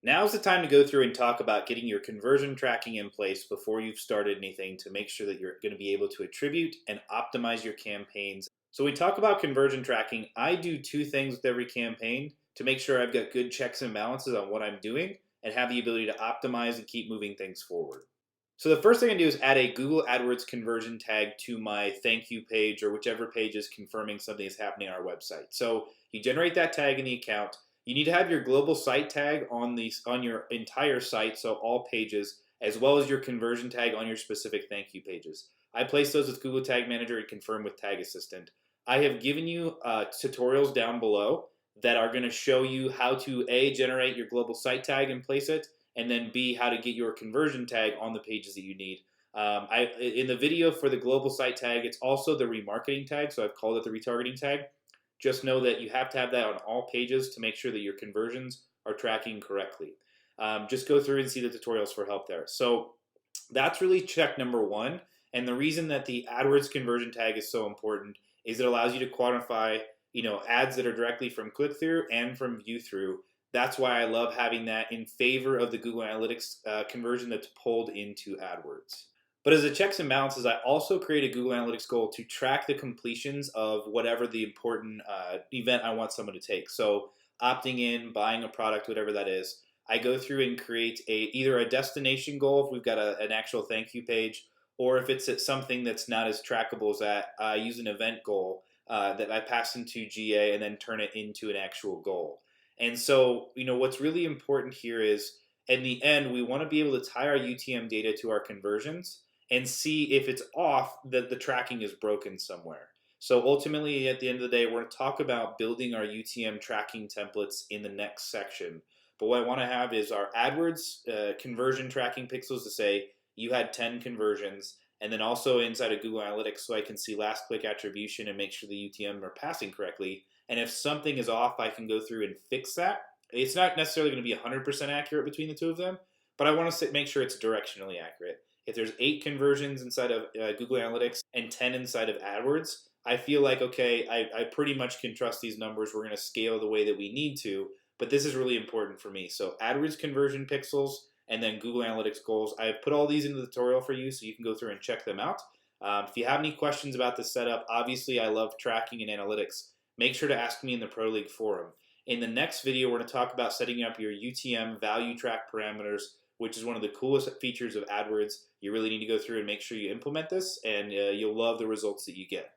Now's the time to go through and talk about getting your conversion tracking in place before you've started anything to make sure that you're going to be able to attribute and optimize your campaigns. So, we talk about conversion tracking. I do two things with every campaign to make sure I've got good checks and balances on what I'm doing and have the ability to optimize and keep moving things forward. So, the first thing I do is add a Google AdWords conversion tag to my thank you page or whichever page is confirming something is happening on our website. So, you generate that tag in the account. You need to have your global site tag on your entire site, so all pages, as well as your conversion tag on your specific thank you pages. I place those with Google Tag Manager and confirm with Tag Assistant. I have given you tutorials down below that are going to show you how to A, generate your global site tag and place it, and then B, how to get your conversion tag on the pages that you need. In the video for the global site tag, it's also the remarketing tag, so I've called it the retargeting tag. Just know that you have to have that on all pages to make sure that your conversions are tracking correctly. Just go through and see the tutorials for help there. So that's really check number one. And the reason that the AdWords conversion tag is so important is it allows you to quantify, ads that are directly from click through and from view through. That's why I love having that in favor of the Google Analytics conversion that's pulled into AdWords. But as a checks and balances, I also create a Google Analytics goal to track the completions of whatever the important event I want someone to take. So opting in, buying a product, whatever that is, I go through and create either a destination goal if we've got an actual thank you page, or if it's at something that's not as trackable as that, I use an event goal that I pass into GA and then turn it into an actual goal. And so, what's really important here is in the end, we want to be able to tie our UTM data to our conversions and see if it's off that the tracking is broken somewhere. So ultimately, at the end of the day, we're going to talk about building our UTM tracking templates in the next section. But what I want to have is our AdWords conversion tracking pixels to say you had 10 conversions, and then also inside of Google Analytics so I can see last click attribution and make sure the UTM are passing correctly. And if something is off, I can go through and fix that. It's not necessarily going to be 100% accurate between the two of them, but I want to make sure it's directionally accurate. If there's 8 conversions inside of Google Analytics and 10 inside of AdWords, I feel like, okay, I pretty much can trust these numbers. We're going to scale the way that we need to, but this is really important for me. So AdWords conversion pixels and then Google Analytics goals. I've put all these in the tutorial for you so you can go through and check them out. If you have any questions about this setup, obviously I love tracking and analytics. Make sure to ask me in the Pro League forum. In the next video, we're going to talk about setting up your UTM value track parameters, which is one of the coolest features of AdWords. You really need to go through and make sure you implement this, and you'll love the results that you get.